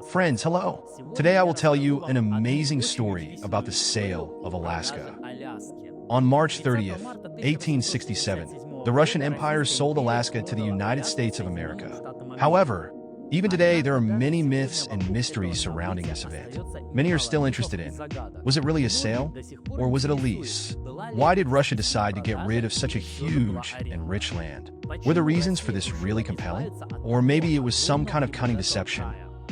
Friends, hello! Today I will tell you an amazing story about the sale of Alaska. On March 30th, 1867, the Russian Empire sold Alaska to the United States of America. However, even today, there are many myths and mysteries surrounding this event. Many are still interested in, was it really a sale? Or was it a lease? Why did Russia decide to get rid of such a huge and rich land? Were the reasons for this really compelling? Or maybe it was some kind of cunning deception?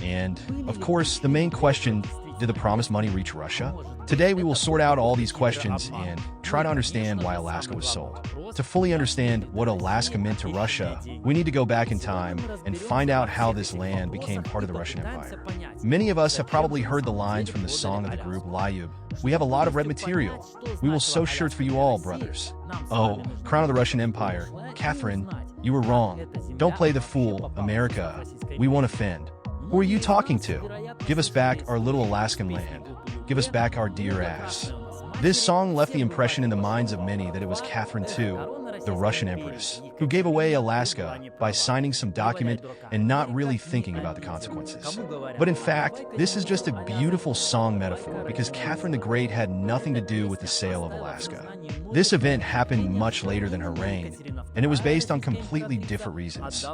And, of course, the main question, did the promised money reach Russia? Today we will sort out all these questions and try to understand why Alaska was sold. To fully understand what Alaska meant to Russia, we need to go back in time and find out how this land became part of the Russian Empire. Many of us have probably heard the lines from the song of the group Lyub. We have a lot of red material. We will sew shirts for you all, brothers. Oh, crown of the Russian Empire. Catherine, you were wrong. Don't play the fool, America. We won't offend. Who are you talking to? Give us back our little Alaskan land. Give us back our dear ass. This song left the impression in the minds of many that it was Catherine II, the Russian Empress, who gave away Alaska by signing some document and not really thinking about the consequences. But in fact, this is just a beautiful song metaphor because Catherine the Great had nothing to do with the sale of Alaska. This event happened much later than her reign, and it was based on completely different reasons.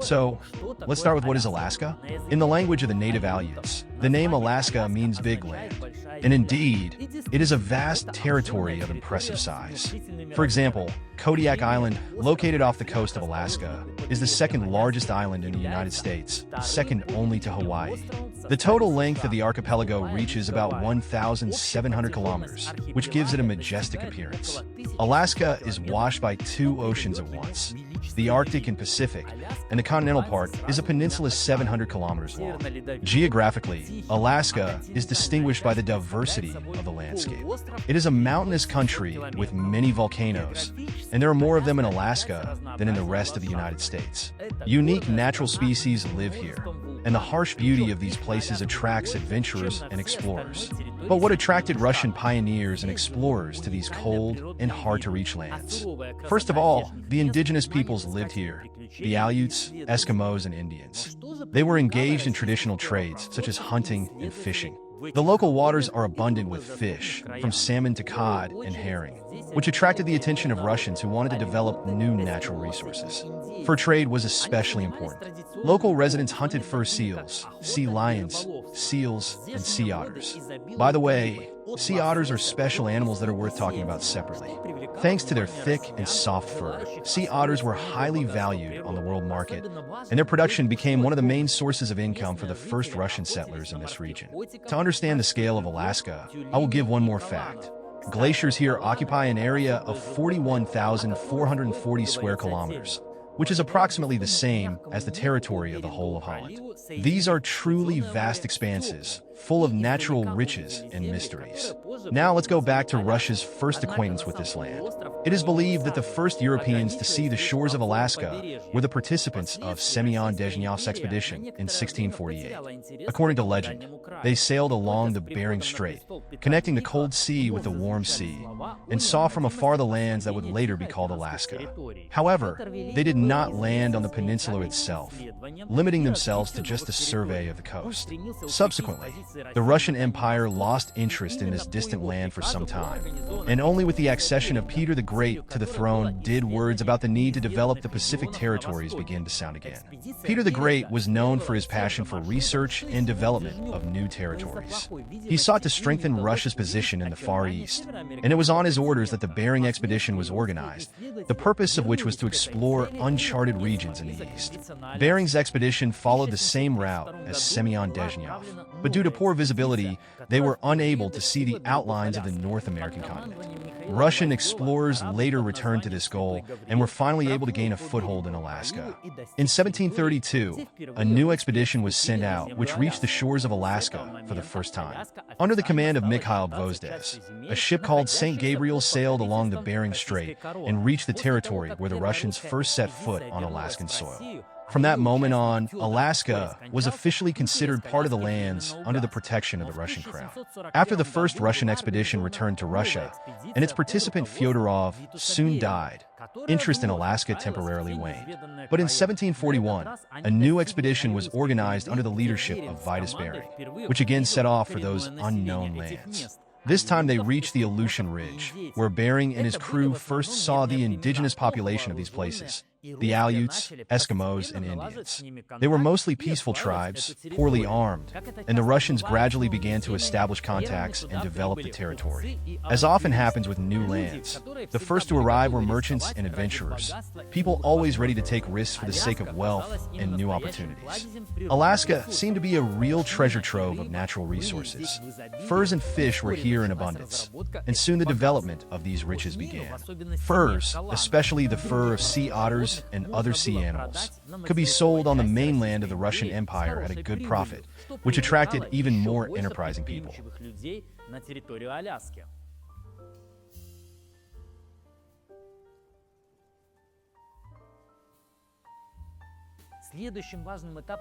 So, let's start with what is Alaska? In the language of the native Aleuts, the name Alaska means big land. And indeed, it is a vast territory of impressive size. For example, Kodiak Island, located off the coast of Alaska, is the second largest island in the United States, second only to Hawaii. The total length of the archipelago reaches about 1,700 kilometers, which gives it a majestic appearance. Alaska is washed by two oceans at once, the Arctic and Pacific, and the continental part is a peninsula 700 kilometers long. Geographically, Alaska is distinguished by the diversity of the landscape. It is a mountainous country with many volcanoes, and there are more of them in Alaska than in the rest of the United States. Unique natural species live here, and the harsh beauty of these places attracts adventurers and explorers. But what attracted Russian pioneers and explorers to these cold and hard-to-reach lands? First of all, the indigenous peoples lived here, the Aleuts, Eskimos, and Indians. They were engaged in traditional trades, such as hunting and fishing. The local waters are abundant with fish, from salmon to cod and herring, which attracted the attention of Russians who wanted to develop new natural resources. Fur trade was especially important. Local residents hunted fur seals, sea lions, seals, and sea otters. By the way, sea otters are special animals that are worth talking about separately. Thanks to their thick and soft fur, sea otters were highly valued on the world market, and their production became one of the main sources of income for the first Russian settlers in this region. To understand the scale of Alaska, I will give one more fact. Glaciers here occupy an area of 41,440 square kilometers, which is approximately the same as the territory of the whole of Holland. These are truly vast expanses, full of natural riches and mysteries. Now let's go back to Russia's first acquaintance with this land. It is believed that the first Europeans to see the shores of Alaska were the participants of Semyon Dezhnyov's expedition in 1648. According to legend, they sailed along the Bering Strait, connecting the cold sea with the warm sea, and saw from afar the lands that would later be called Alaska. However, they did not land on the peninsula itself, limiting themselves to just a survey of the coast. Subsequently, the Russian Empire lost interest in this distant land for some time, and only with the accession of Peter the Great to the throne did words about the need to develop the Pacific territories begin to sound again. Peter the Great was known for his passion for research and development of new territories. He sought to strengthen Russia's position in the Far East, and it was on his orders that the Bering expedition was organized, the purpose of which was to explore uncharted regions in the east. Bering's expedition followed the same route as Semyon Dezhnyov, but due to poor visibility, they were unable to see the outlines of the North American continent. Russian explorers later returned to this goal and were finally able to gain a foothold in Alaska. In 1732, a new expedition was sent out which reached the shores of Alaska for the first time. Under the command of Mikhail Gvozdes, a ship called St. Gabriel sailed along the Bering Strait and reached the territory where the Russians first set foot on Alaskan soil. From that moment on, Alaska was officially considered part of the lands under the protection of the Russian crown. After the first Russian expedition returned to Russia, and its participant Fyodorov soon died, interest in Alaska temporarily waned. But in 1741, a new expedition was organized under the leadership of Vitus Bering, which again set off for those unknown lands. This time they reached the Aleutian Ridge, where Bering and his crew first saw the indigenous population of these places, the Aleuts, Eskimos, and Indians. They were mostly peaceful tribes, poorly armed, and the Russians gradually began to establish contacts and develop the territory. As often happens with new lands, the first to arrive were merchants and adventurers, people always ready to take risks for the sake of wealth and new opportunities. Alaska seemed to be a real treasure trove of natural resources. Furs and fish were here in abundance, and soon the development of these riches began. Furs, especially the fur of sea otters and other sea animals, could be sold on the mainland of the Russian Empire at a good profit, which attracted even more enterprising people.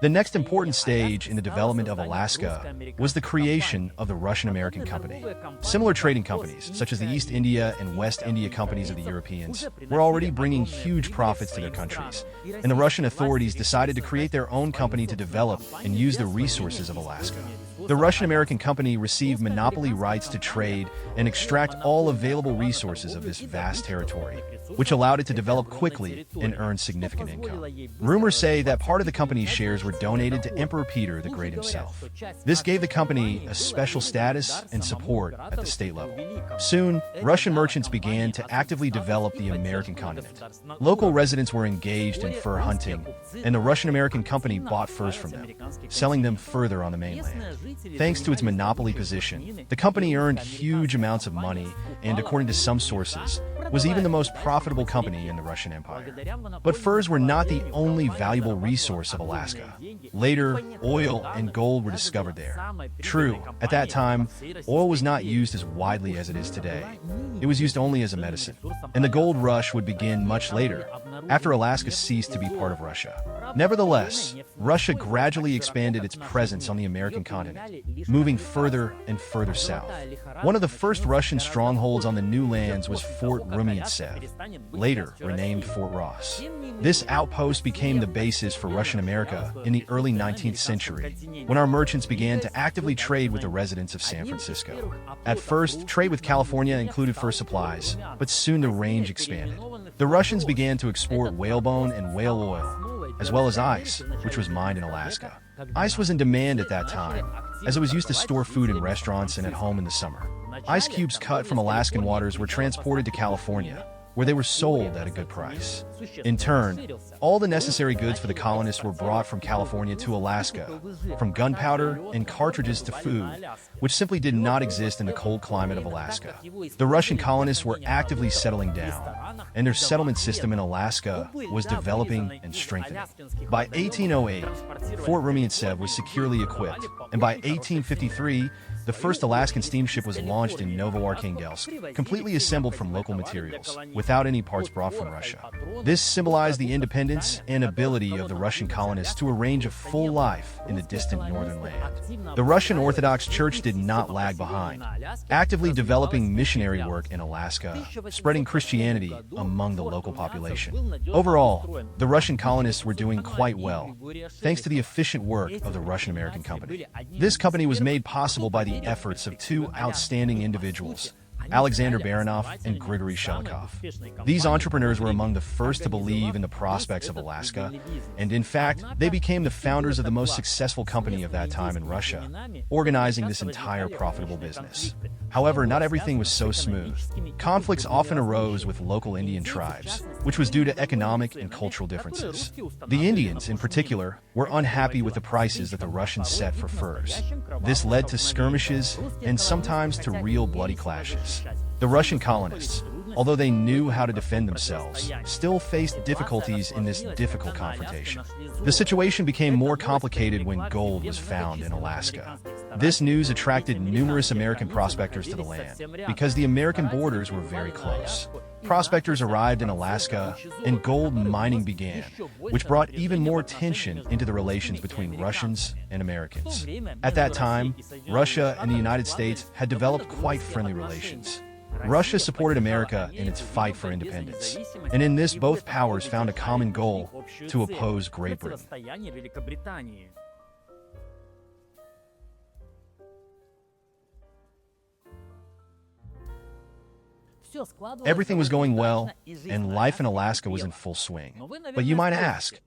The next important stage in the development of Alaska was the creation of the Russian-American Company. Similar trading companies, such as the East India and West India companies of the Europeans, were already bringing huge profits to their countries, and the Russian authorities decided to create their own company to develop and use the resources of Alaska. The Russian-American Company received monopoly rights to trade and extract all available resources of this vast territory, which allowed it to develop quickly and earn significant income. Rumors say that part of the company's shares were donated to Emperor Peter the Great himself. This gave the company a special status and support at the state level. Soon, Russian merchants began to actively develop the American continent. Local residents were engaged in fur hunting, and the Russian-American Company bought furs from them, selling them further on the mainland. Thanks to its monopoly position, the company earned huge amounts of money and, according to some sources, was even the most profitable company in the Russian Empire. But furs were not the only valuable resource of Alaska. Later, oil and gold were discovered there. True, at that time, oil was not used as widely as it is today. It was used only as a medicine. And the gold rush would begin much later, after Alaska ceased to be part of Russia. Nevertheless, Russia gradually expanded its presence on the American continent, moving further and further south. One of the first Russian strongholds on the new lands was Fort Rumiantsev, later renamed Fort Ross. This outpost became the basis for Russian America in the early 19th century, when our merchants began to actively trade with the residents of San Francisco. At first, trade with California included fur supplies, but soon the range expanded. The Russians began to export whalebone and whale oil, as well as ice, which was mined in Alaska. Ice was in demand at that time, as it was used to store food in restaurants and at home in the summer. Ice cubes cut from Alaskan waters were transported to California, where they were sold at a good price. In turn, all the necessary goods for the colonists were brought from California to Alaska, from gunpowder and cartridges to food, which simply did not exist in the cold climate of Alaska. The Russian colonists were actively settling down, and their settlement system in Alaska was developing and strengthening. By 1808, Fort Rumiantsev was securely equipped, and by 1853, the first Alaskan steamship was launched in Novoarkhangelsk, completely assembled from local materials, without any parts brought from Russia. This symbolized the independence and ability of the Russian colonists to arrange a full life in the distant northern land. The Russian Orthodox Church did not lag behind, actively developing missionary work in Alaska, spreading Christianity among the local population. Overall, the Russian colonists were doing quite well, thanks to the efficient work of the Russian-American Company. This company was made possible by the efforts of two outstanding individuals, Alexander Baranov and Grigory Shelikov. These entrepreneurs were among the first to believe in the prospects of Alaska, and in fact, they became the founders of the most successful company of that time in Russia, organizing this entire profitable business. However, not everything was so smooth. Conflicts often arose with local Indian tribes, which was due to economic and cultural differences. The Indians, in particular, were unhappy with the prices that the Russians set for furs. This led to skirmishes and sometimes to real bloody clashes. The Russian colonists, although they knew how to defend themselves, still faced difficulties in this difficult confrontation. The situation became more complicated when gold was found in Alaska. This news attracted numerous American prospectors to the land, because the American borders were very close. Prospectors arrived in Alaska, and gold mining began, which brought even more tension into the relations between Russians and Americans. At that time, Russia and the United States had developed quite friendly relations. Russia supported America in its fight for independence, and in this both powers found a common goal: to oppose Great Britain. Everything was going well, and life in Alaska was in full swing. But you might ask,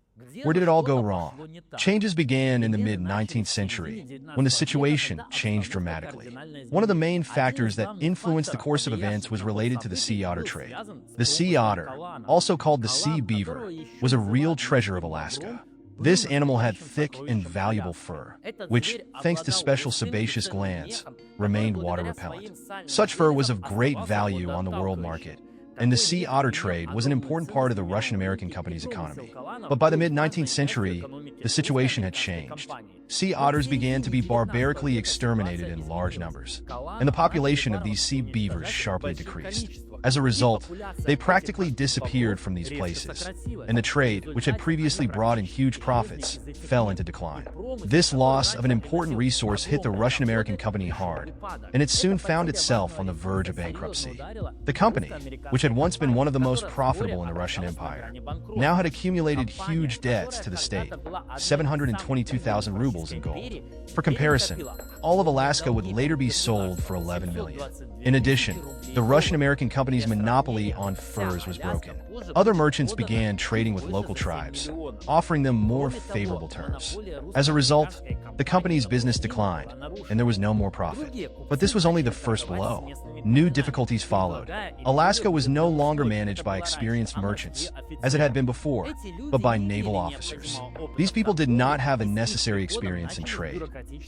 where did it all go wrong? Changes began in the mid-19th century, when the situation changed dramatically. One of the main factors that influenced the course of events was related to the sea otter trade. The sea otter, also called the sea beaver, was a real treasure of Alaska. This animal had thick and valuable fur, which, thanks to special sebaceous glands, remained water repellent. Such fur was of great value on the world market, and the sea otter trade was an important part of the Russian-American company's economy. But by the mid-19th century, the situation had changed. Sea otters began to be barbarically exterminated in large numbers, and the population of these sea beavers sharply decreased. As a result, they practically disappeared from these places, and the trade, which had previously brought in huge profits, fell into decline. This loss of an important resource hit the Russian-American company hard, and it soon found itself on the verge of bankruptcy. The company, which had once been one of the most profitable in the Russian Empire, now had accumulated huge debts to the state, 722,000 rubles in gold. For comparison, all of Alaska would later be sold for 11 million. In addition, the Russian-American company's monopoly on furs was broken. Other merchants began trading with local tribes, offering them more favorable terms. As a result, the company's business declined, and there was no more profit. But this was only the first blow. New difficulties followed. Alaska was no longer managed by experienced merchants, as it had been before, but by naval officers. These people did not have the necessary experience in trade,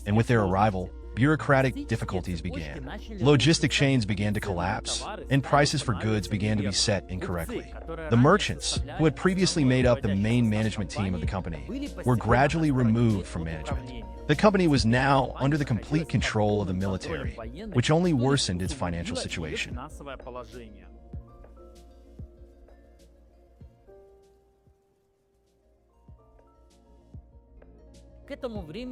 and with their arrival, bureaucratic difficulties began. Logistic chains began to collapse, and prices for goods began to be set incorrectly. The merchants, who had previously made up the main management team of the company, were gradually removed from management. The company was now under the complete control of the military, which only worsened its financial situation.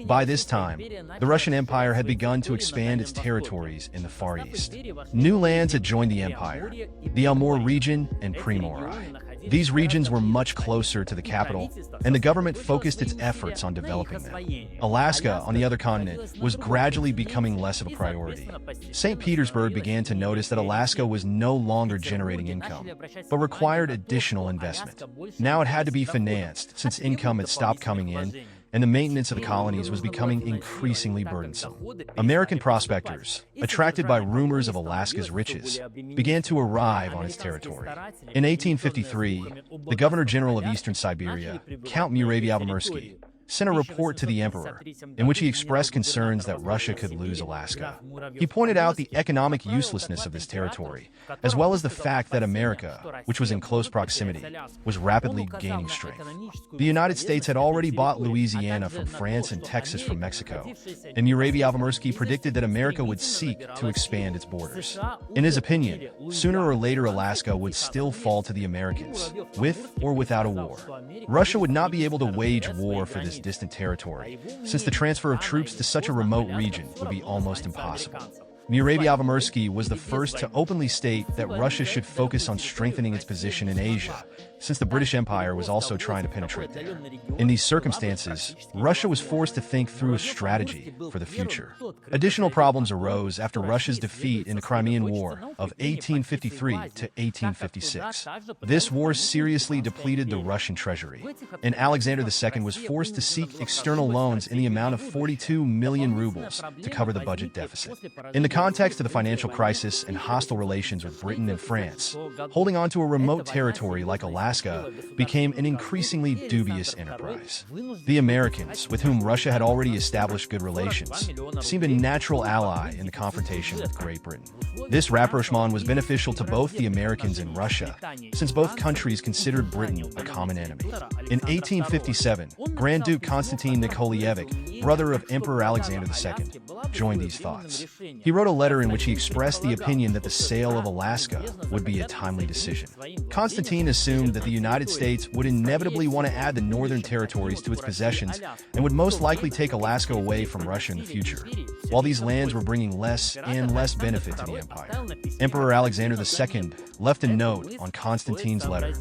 By this time, the Russian Empire had begun to expand its territories in the Far East. New lands had joined the empire: the Amur region and Primorai. These regions were much closer to the capital, and the government focused its efforts on developing them. Alaska, on the other continent, was gradually becoming less of a priority. St. Petersburg began to notice that Alaska was no longer generating income, but required additional investment. Now it had to be financed, since income had stopped coming in, and the maintenance of the colonies was becoming increasingly burdensome. American prospectors, attracted by rumors of Alaska's riches, began to arrive on its territory. In 1853, the Governor-General of Eastern Siberia, Count Muravi-Albemursky, sent a report to the emperor, in which he expressed concerns that Russia could lose Alaska. He pointed out the economic uselessness of this territory, as well as the fact that America, which was in close proximity, was rapidly gaining strength. The United States had already bought Louisiana from France and Texas from Mexico, and Muravi-Albemursky predicted that America would seek to expand its borders. In his opinion, sooner or later Alaska would still fall to the Americans, with or without a war. Russia would not be able to wage war for this distant territory, since the transfer of troops to such a remote region would be almost impossible. Muravi-Albemursky was the first to openly state that Russia should focus on strengthening its position in Asia, since the British Empire was also trying to penetrate there. In these circumstances, Russia was forced to think through a strategy for the future. Additional problems arose after Russia's defeat in the Crimean War of 1853 to 1856. This war seriously depleted the Russian treasury, and Alexander II was forced to seek external loans in the amount of 42 million rubles to cover the budget deficit. In the context of the financial crisis and hostile relations with Britain and France, holding on to a remote territory like Alaska Alaska became an increasingly dubious enterprise. The Americans, with whom Russia had already established good relations, seemed a natural ally in the confrontation with Great Britain. This rapprochement was beneficial to both the Americans and Russia, since both countries considered Britain a common enemy. In 1857, Grand Duke Konstantin Nikolaevich, brother of Emperor Alexander II, joined these thoughts. He wrote a letter in which he expressed the opinion that the sale of Alaska would be a timely decision. Konstantin assumed that the United States would inevitably want to add the northern territories to its possessions and would most likely take Alaska away from Russia in the future, while these lands were bringing less and less benefit to the empire. Emperor Alexander II left a note on Konstantin's letter.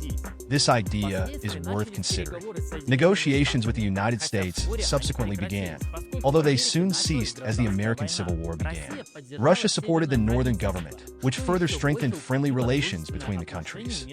This idea is worth considering. Negotiations with the United States subsequently began, although they soon ceased as the American Civil War began. Russia supported the northern government, which further strengthened friendly relations between the countries.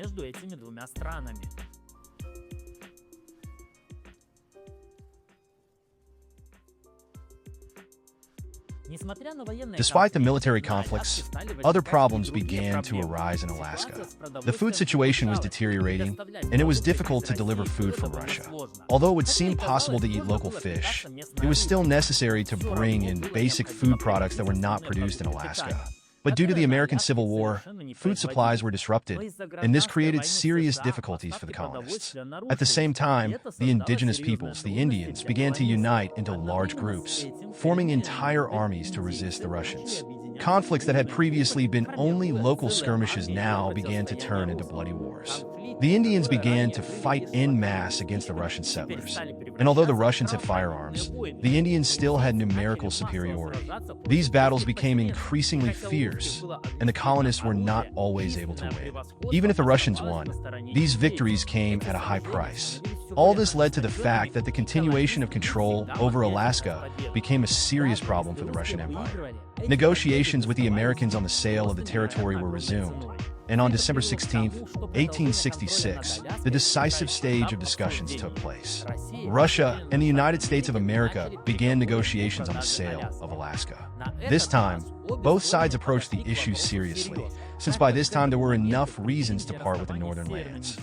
Despite the military conflicts, other problems began to arise in Alaska. The food situation was deteriorating, and it was difficult to deliver food from Russia. Although it would seem possible to eat local fish, it was still necessary to bring in basic food products that were not produced in Alaska. But due to the American Civil War, food supplies were disrupted, and this created serious difficulties for the colonists. At the same time, the indigenous peoples, the Indians, began to unite into large groups, forming entire armies to resist the Russians. Conflicts that had previously been only local skirmishes now began to turn into bloody wars. The Indians began to fight en masse against the Russian settlers, and although the Russians had firearms, the Indians still had numerical superiority. These battles became increasingly fierce, and the colonists were not always able to win. Even if the Russians won, these victories came at a high price. All this led to the fact that the continuation of control over Alaska became a serious problem for the Russian Empire. Negotiations with the Americans on the sale of the territory were resumed, and on December 16, 1866, the decisive stage of discussions took place. Russia and the United States of America began negotiations on the sale of Alaska. This time, both sides approached the issue seriously, since by this time there were enough reasons to part with the northern lands.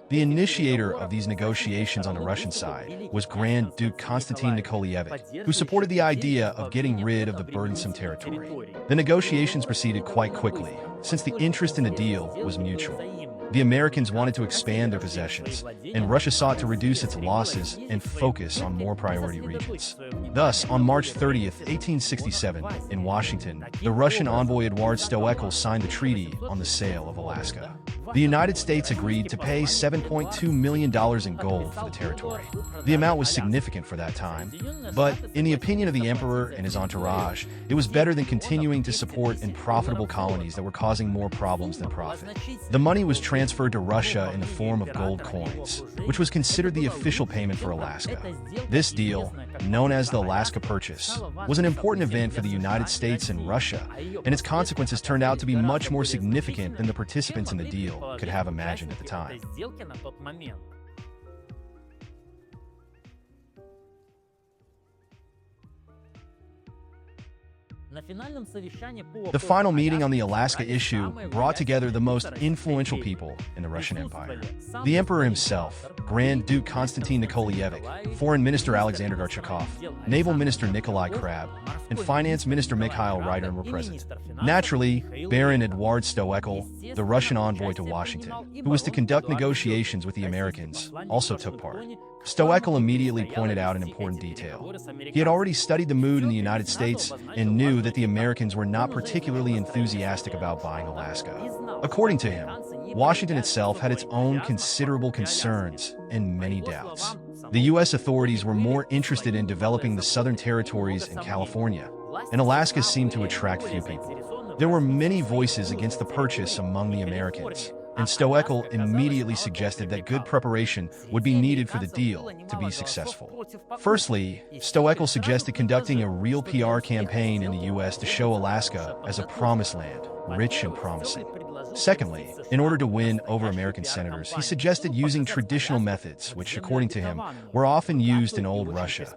The initiator of these negotiations on the Russian side was Grand Duke Konstantin Nikolaevich, who supported the idea of getting rid of the burdensome territory. The negotiations proceeded quite quickly, since the interest in the deal was mutual. The Americans wanted to expand their possessions, and Russia sought to reduce its losses and focus on more priority regions. Thus, on March 30, 1867, in Washington, the Russian envoy Eduard Stoeckel signed the treaty on the sale of Alaska. The United States agreed to pay $7.2 million in gold for the territory. The amount was significant for that time, but in the opinion of the emperor and his entourage, it was better than continuing to support unprofitable colonies that were causing more problems than profit. The money was transferred to Russia in the form of gold coins, which was considered the official payment for Alaska. This deal, known as the Alaska Purchase, was an important event for the United States and Russia, and its consequences turned out to be much more significant than the participants in the deal could have imagined at the time. The final meeting on the Alaska issue brought together the most influential people in the Russian Empire. The emperor himself, Grand Duke Konstantin Nikolaevich, Foreign Minister Alexander Gorchakov, Naval Minister Nikolai Krab, and Finance Minister Mikhail Ryder were present. Naturally, Baron Eduard Stoeckel, the Russian envoy to Washington, who was to conduct negotiations with the Americans, also took part. Stoeckel immediately pointed out an important detail. He had already studied the mood in the United States and knew that the Americans were not particularly enthusiastic about buying Alaska. According to him, Washington itself had its own considerable concerns and many doubts. The U.S. authorities were more interested in developing the southern territories in California, and Alaska seemed to attract few people. There were many voices against the purchase among the Americans, and Stoeckel immediately suggested that good preparation would be needed for the deal to be successful. Firstly, Stoeckel suggested conducting a real PR campaign in the U.S. to show Alaska as a promised land, rich and promising. Secondly, in order to win over American senators, he suggested using traditional methods, which, according to him, were often used in old Russia,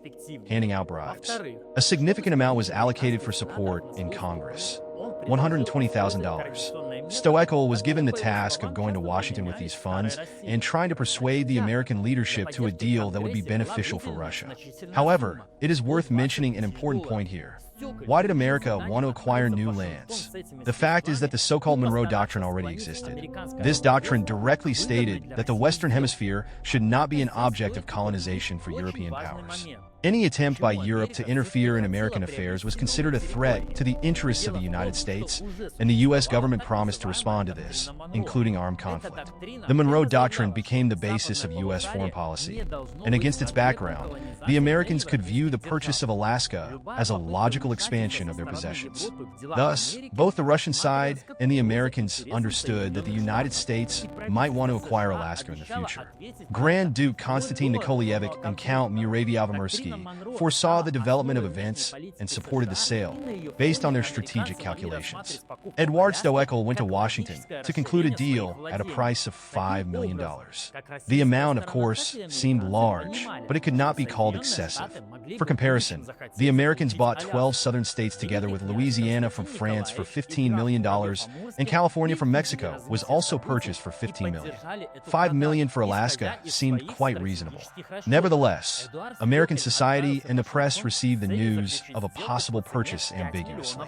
handing out bribes. A significant amount was allocated for support in Congress. $120,000. Stoeckel was given the task of going to Washington with these funds and trying to persuade the American leadership to a deal that would be beneficial for Russia. However, it is worth mentioning an important point here. Why did America want to acquire new lands? The fact is that the so-called Monroe Doctrine already existed. This doctrine directly stated that the Western Hemisphere should not be an object of colonization for European powers. Any attempt by Europe to interfere in American affairs was considered a threat to the interests of the United States, and the U.S. government promised to respond to this, including armed conflict. The Monroe Doctrine became the basis of U.S. foreign policy, and against its background, the Americans could view the purchase of Alaska as a logical expansion of their possessions. Thus, both the Russian side and the Americans understood that the United States might want to acquire Alaska in the future. Grand Duke Konstantin Nikolaevich and Count Muraviov-Amursky foresaw the development of events and supported the sale, based on their strategic calculations. Edward Stoeckel went to Washington to conclude a deal at a price of $5 million. The amount, of course, seemed large, but it could not be called excessive. For comparison, the Americans bought 12 southern states together with Louisiana from France for $15 million, and California from Mexico was also purchased for $15 million. $5 million for Alaska seemed quite reasonable. Nevertheless, American society and the press received the news of a possible purchase ambiguously.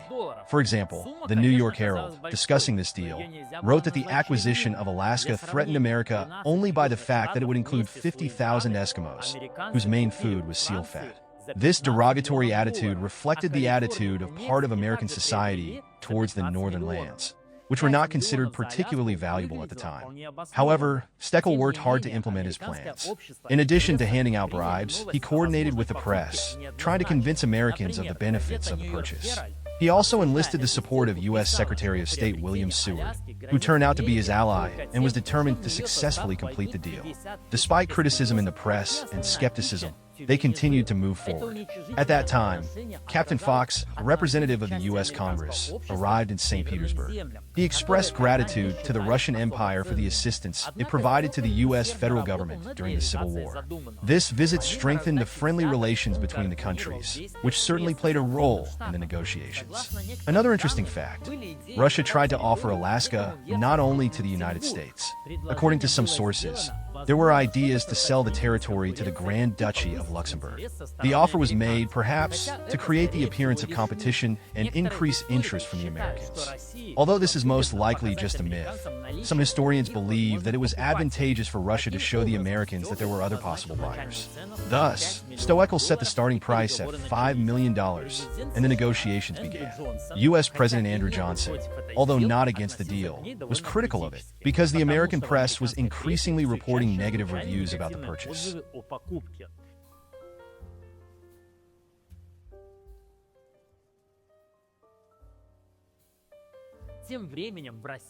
For example, the New York Herald, discussing this deal, wrote that the acquisition of Alaska threatened America only by the fact that it would include 50,000 Eskimos, whose main food was seal fat. This derogatory attitude reflected the attitude of part of American society towards the northern lands, which were not considered particularly valuable at the time. However, Stoeckel worked hard to implement his plans. In addition to handing out bribes, he coordinated with the press, trying to convince Americans of the benefits of the purchase. He also enlisted the support of U.S. Secretary of State William Seward, who turned out to be his ally and was determined to successfully complete the deal. Despite criticism in the press and skepticism, they continued to move forward. At that time, Captain Fox, a representative of the U.S. Congress, arrived in St. Petersburg. He expressed gratitude to the Russian Empire for the assistance it provided to the U.S. federal government during the Civil War. This visit strengthened the friendly relations between the countries, which certainly played a role in the negotiations. Another interesting fact, Russia tried to offer Alaska not only to the United States. According to some sources, there were ideas to sell the territory to the Grand Duchy of Luxembourg. The offer was made, perhaps, to create the appearance of competition and increase interest from the Americans. Although this is most likely just a myth, some historians believe that it was advantageous for Russia to show the Americans that there were other possible buyers. Thus, Stoeckel set the starting price at $5 million, and the negotiations began. U.S. President Andrew Johnson, although not against the deal, was critical of it because the American press was increasingly reporting negative reviews about the purchase.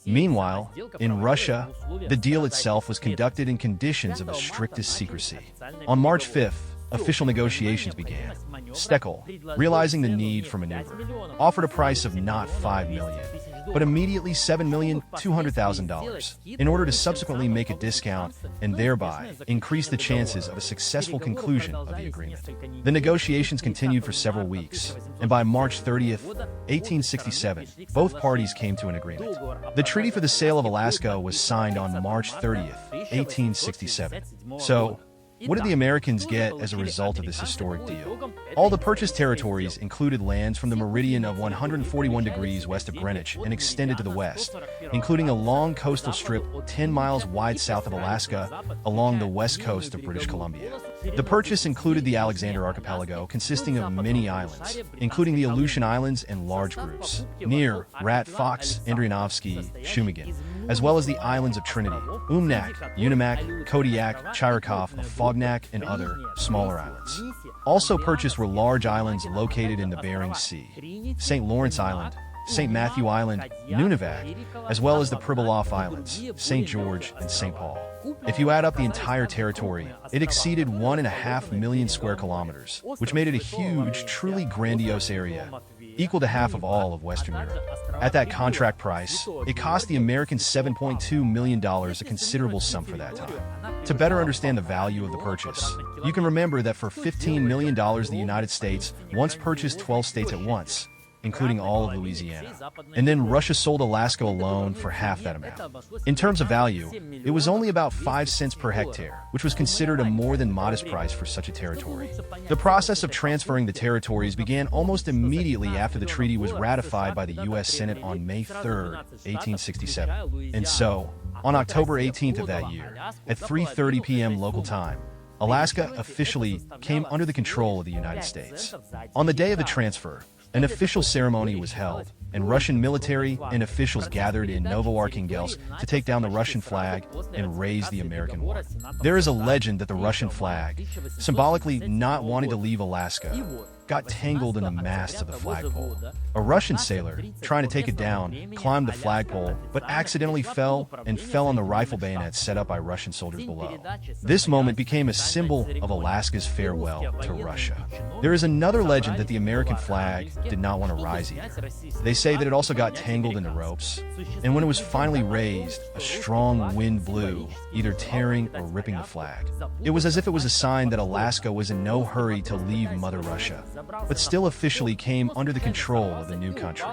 Meanwhile, in Russia, the deal itself was conducted in conditions of the strictest secrecy. On March 5th, official negotiations began. Stoeckel, realizing the need for maneuver, offered a price of not $5 million, but immediately $7,200,000, in order to subsequently make a discount and thereby increase the chances of a successful conclusion of the agreement. The negotiations continued for several weeks, and by March 30th, 1867, both parties came to an agreement. The treaty for the sale of Alaska was signed on March 30th, 1867. So, what did the Americans get as a result of this historic deal? All the purchased territories included lands from the meridian of 141 degrees west of Greenwich and extended to the west, including a long coastal strip 10 miles wide south of Alaska along the west coast of British Columbia. The purchase included the Alexander Archipelago, consisting of many islands, including the Aleutian Islands and large groups, near Rat, Fox, Andrianovsky, Shumagon, as well as the islands of Trinity, Umnak, Unimak, Kodiak, Chirikov, Fognak, and other smaller islands. Also purchased were large islands located in the Bering Sea, St. Lawrence Island, St. Matthew Island, Nunavak, as well as the Pribilof Islands, St. George, and St. Paul. If you add up the entire territory, it exceeded 1.5 million square kilometers, which made it a huge, truly grandiose area. equal to half of all of Western Europe. At that contract price, it cost the Americans $7.2 million, a considerable sum for that time. To better understand the value of the purchase, you can remember that for $15 million the United States once purchased 12 states at once, including all of Louisiana. And then Russia sold Alaska alone for half that amount. In terms of value, it was only about 5 cents per hectare, which was considered a more than modest price for such a territory. The process of transferring the territories began almost immediately after the treaty was ratified by the U.S. Senate on May 3, 1867. And so, on October 18th of that year, at 3:30 p.m. local time, Alaska officially came under the control of the United States. On the day of the transfer, an official ceremony was held, and Russian military and officials gathered in Novoarkhangels to take down the Russian flag and raise the American one. There is a legend that the Russian flag, symbolically not wanting to leave Alaska, got tangled in the masts of the flagpole. A Russian sailor, trying to take it down, climbed the flagpole, but accidentally fell on the rifle bayonets set up by Russian soldiers below. This moment became a symbol of Alaska's farewell to Russia. There is another legend that the American flag did not want to rise either. They say that it also got tangled in the ropes, and when it was finally raised, a strong wind blew, either tearing or ripping the flag. It was as if it was a sign that Alaska was in no hurry to leave Mother Russia, but still officially came under the control of the new country.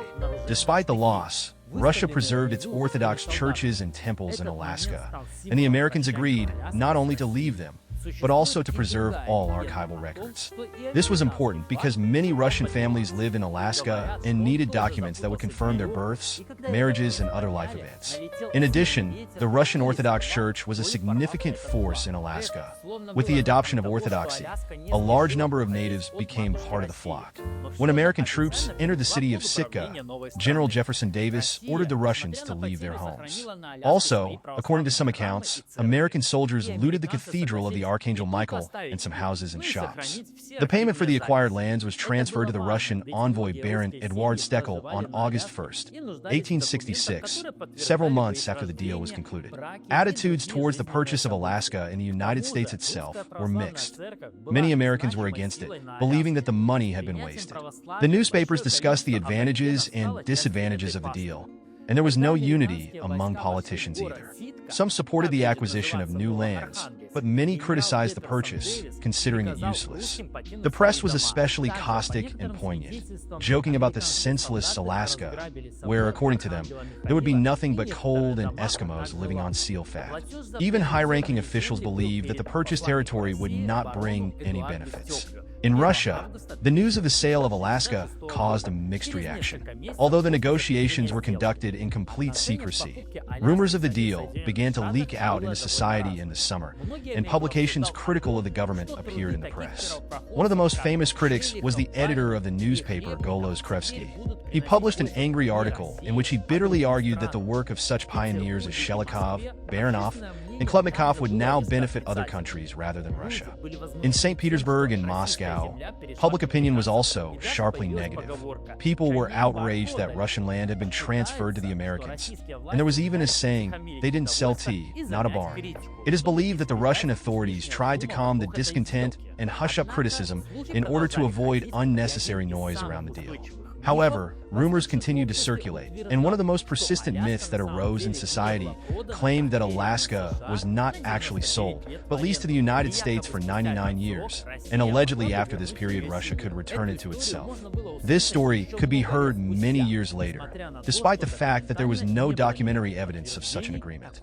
Despite the loss, Russia preserved its Orthodox churches and temples in Alaska, and the Americans agreed not only to leave them, but also to preserve all archival records. This was important because many Russian families live in Alaska and needed documents that would confirm their births, marriages, and other life events. In addition, the Russian Orthodox Church was a significant force in Alaska. With the adoption of Orthodoxy, a large number of natives became part of the flock. When American troops entered the city of Sitka, General Jefferson Davis ordered the Russians to leave their homes. Also, according to some accounts, American soldiers looted the cathedral of the Archangel Michael and some houses and shops. The payment for the acquired lands was transferred to the Russian envoy Baron Eduard Stekel on August 1, 1866, several months after the deal was concluded. Attitudes towards the purchase of Alaska in the United States itself were mixed. Many Americans were against it, believing that the money had been wasted. The newspapers discussed the advantages and disadvantages of the deal, and there was no unity among politicians either. Some supported the acquisition of new lands, but many criticized the purchase, considering it useless. The press was especially caustic and poignant, joking about the senseless Alaska, where, according to them, there would be nothing but cold and Eskimos living on seal fat. Even high-ranking officials believed that the purchased territory would not bring any benefits. In Russia, the news of the sale of Alaska caused a mixed reaction. Although the negotiations were conducted in complete secrecy, rumors of the deal began to leak out into society in the summer, and publications critical of the government appeared in the press. One of the most famous critics was the editor of the newspaper Golos Krevsky. He published an angry article in which he bitterly argued that the work of such pioneers as Shelikov, Baranov, and Klebnikov would now benefit other countries rather than Russia. In St. Petersburg and Moscow, public opinion was also sharply negative. People were outraged that Russian land had been transferred to the Americans, and there was even a saying, "They didn't sell tea, not a barn." It is believed that the Russian authorities tried to calm the discontent and hush up criticism in order to avoid unnecessary noise around the deal. However, rumors continued to circulate, and one of the most persistent myths that arose in society claimed that Alaska was not actually sold, but leased to the United States for 99 years, and allegedly after this period Russia could return it to itself. This story could be heard many years later, despite the fact that there was no documentary evidence of such an agreement.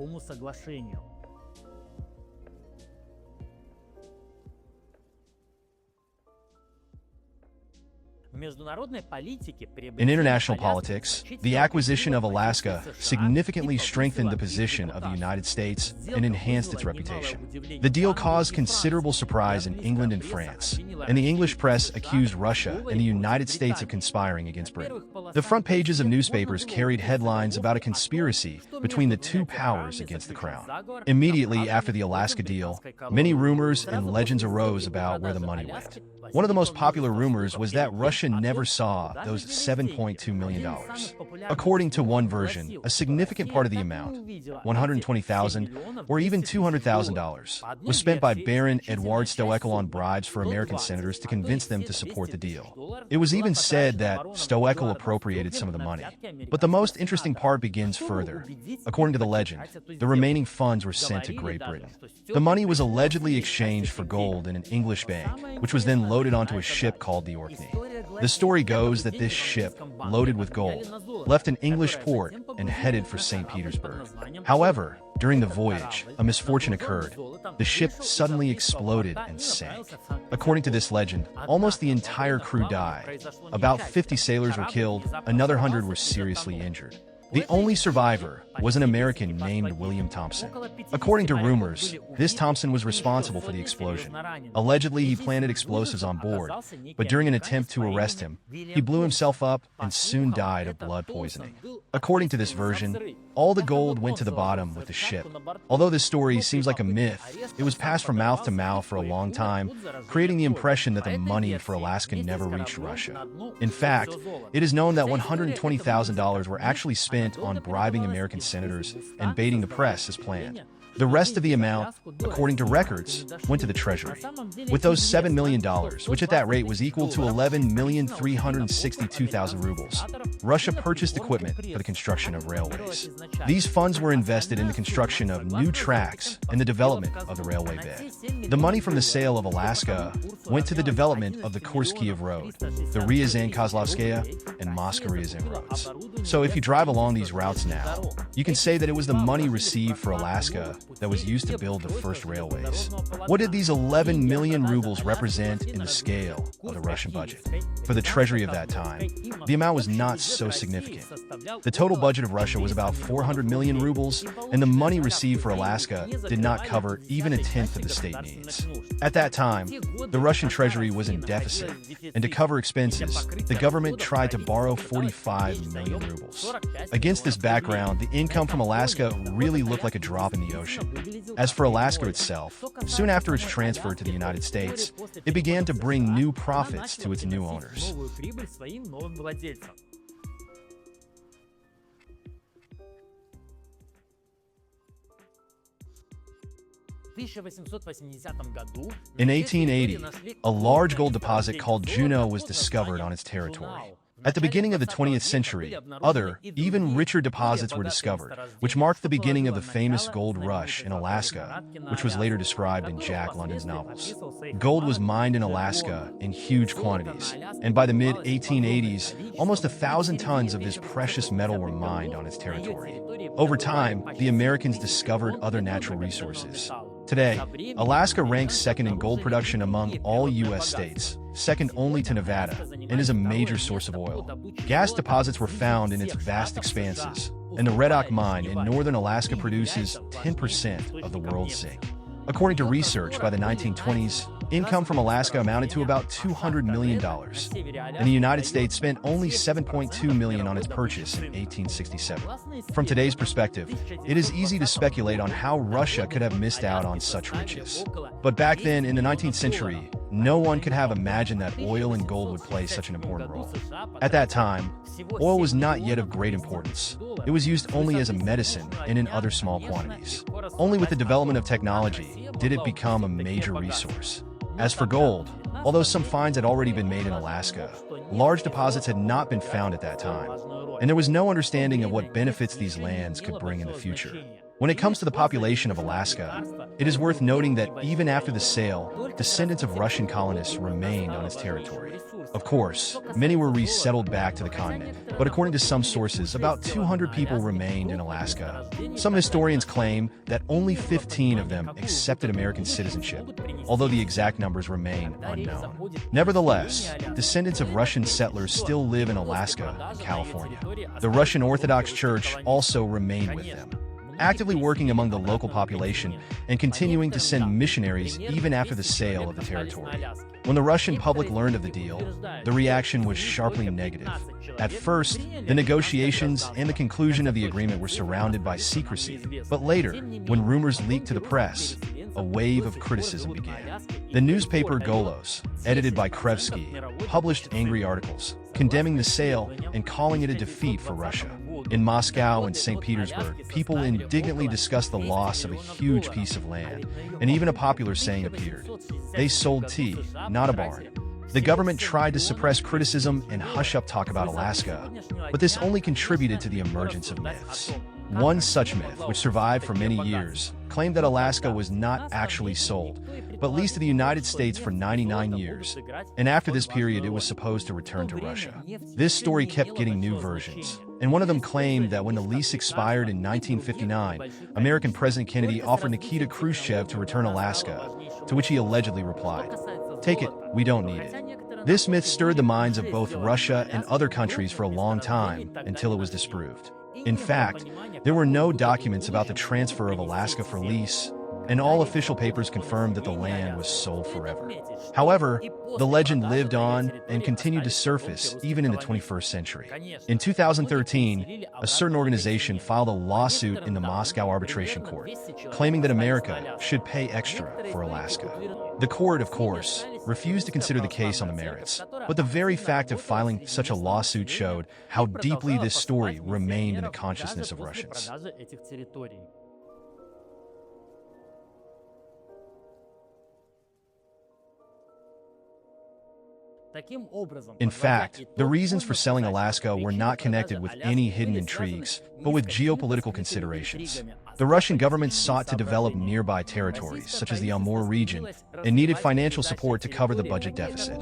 In international politics, the acquisition of Alaska significantly strengthened the position of the United States and enhanced its reputation. The deal caused considerable surprise in England and France, and the English press accused Russia and the United States of conspiring against Britain. The front pages of newspapers carried headlines about a conspiracy between the two powers against the crown. Immediately after the Alaska deal, many rumors and legends arose about where the money went. One of the most popular rumors was that Russia never saw those $7.2 million. According to one version, a significant part of the amount, $120,000 or even $200,000, was spent by Baron Edward Stoeckel on bribes for American senators to convince them to support the deal. It was even said that Stoeckel appropriated some of the money. But the most interesting part begins further. According to the legend, the remaining funds were sent to Great Britain. The money was allegedly exchanged for gold in an English bank, which was then loaded onto a ship called the Orkney. The story goes that this ship, loaded with gold, left an English port and headed for St. Petersburg. However, during the voyage, a misfortune occurred. The ship suddenly exploded and sank. According to this legend, almost the entire crew died. About 50 sailors were killed, another 100 were seriously injured. The only survivor was an American named William Thompson. According to rumors, this Thompson was responsible for the explosion. Allegedly, he planted explosives on board, but during an attempt to arrest him, he blew himself up and soon died of blood poisoning. According to this version, all the gold went to the bottom with the ship. Although this story seems like a myth, it was passed from mouth to mouth for a long time, creating the impression that the money for Alaska never reached Russia. In fact, it is known that $120,000 were actually spent on bribing American senators and baiting the press as planned. The rest of the amount, according to records, went to the Treasury. With those $7 million, which at that rate was equal to 11,362,000 rubles, Russia purchased equipment for the construction of railways. These funds were invested in the construction of new tracks and the development of the railway bed. The money from the sale of Alaska went to the development of the Kursk-Kiev Road, the Ryazan-Kozlovskaya, and Moscow-Ryazan roads. So if you drive along these routes now, you can say that it was the money received for Alaska that was used to build the first railways. What did these 11 million rubles represent in the scale of the Russian budget? For the treasury of that time, the amount was not so significant. The total budget of Russia was about 400 million rubles, and the money received for Alaska did not cover even a tenth of the state needs. At that time, the Russian treasury was in deficit, and to cover expenses, the government tried to borrow 45 million rubles. Against this background, the income from Alaska really looked like a drop in the ocean. As for Alaska itself, soon after its transfer to the United States, it began to bring new profits to its new owners. In 1880, a large gold deposit called Juneau was discovered on its territory. At the beginning of the 20th century, other, even richer deposits were discovered, which marked the beginning of the famous gold rush in Alaska, which was later described in Jack London's novels. Gold was mined in Alaska in huge quantities, and by the mid-1880s, almost 1,000 tons of this precious metal were mined on its territory. Over time, the Americans discovered other natural resources. Today, Alaska ranks second in gold production among all U.S. states, second only to Nevada, and is a major source of oil. Gas deposits were found in its vast expanses, and the Red Oak mine in northern Alaska produces 10% of the world's zinc. According to research by the 1920s, income from Alaska amounted to about $200 million, and the United States spent only $7.2 million on its purchase in 1867. From today's perspective, it is easy to speculate on how Russia could have missed out on such riches. But back then, in the 19th century, no one could have imagined that oil and gold would play such an important role. At that time, oil was not yet of great importance. It was used only as a medicine and in other small quantities. Only with the development of technology did it become a major resource. As for gold, although some finds had already been made in Alaska, large deposits had not been found at that time, and there was no understanding of what benefits these lands could bring in the future. When it comes to the population of Alaska, it is worth noting that even after the sale, descendants of Russian colonists remained on its territory. Of course, many were resettled back to the continent, but according to some sources, about 200 people remained in Alaska. Some historians claim that only 15 of them accepted American citizenship, although the exact numbers remain unknown. Nevertheless, descendants of Russian settlers still live in Alaska and California. The Russian Orthodox Church also remained with them, actively working among the local population and continuing to send missionaries even after the sale of the territory. When the Russian public learned of the deal, the reaction was sharply negative. At first, the negotiations and the conclusion of the agreement were surrounded by secrecy, but later, when rumors leaked to the press, a wave of criticism began. The newspaper Golos, edited by Krevsky, published angry articles, condemning the sale and calling it a defeat for Russia. In Moscow and St. Petersburg, people indignantly discussed the loss of a huge piece of land, and even a popular saying appeared: "They sold tea, not a barn." The government tried to suppress criticism and hush up talk about Alaska, but this only contributed to the emergence of myths. One such myth, which survived for many years, claimed that Alaska was not actually sold, but leased to the United States for 99 years, and after this period it was supposed to return to Russia. This story kept getting new versions, and one of them claimed that when the lease expired in 1959, American President Kennedy offered Nikita Khrushchev to return Alaska, to which he allegedly replied, "Take it, we don't need it." This myth stirred the minds of both Russia and other countries for a long time until it was disproved. In fact, there were no documents about the transfer of Alaska for lease, and all official papers confirmed that the land was sold forever. However, the legend lived on and continued to surface even in the 21st century. In 2013, a certain organization filed a lawsuit in the Moscow Arbitration Court, claiming that America should pay extra for Alaska. The court, of course, refused to consider the case on the merits, but the very fact of filing such a lawsuit showed how deeply this story remained in the consciousness of Russians. In fact, the reasons for selling Alaska were not connected with any hidden intrigues, but with geopolitical considerations. The Russian government sought to develop nearby territories, such as the Amur region, and needed financial support to cover the budget deficit.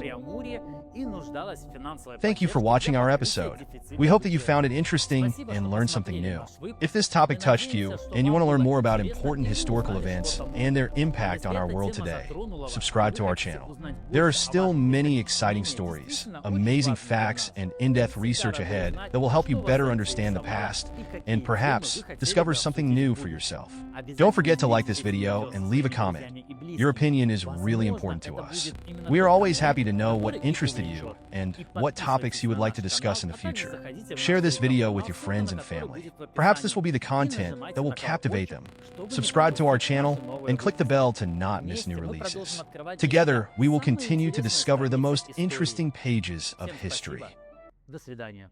Thank you for watching our episode. We hope that you found it interesting and learned something new. If this topic touched you, and you want to learn more about important historical events and their impact on our world today, subscribe to our channel. There are still many exciting stories, amazing facts, and in-depth research ahead that will help you better understand the past and perhaps discover something new for yourself. Don't forget to like this video and leave a comment. Your opinion is really important to us. We are always happy to know what interested you and what topics you would like to discuss in the future. Share this video with your friends and family. Perhaps this will be the content that will captivate them. Subscribe to our channel and click the bell to not miss new releases. Together, we will continue to discover the most interesting pages of history. До свидания.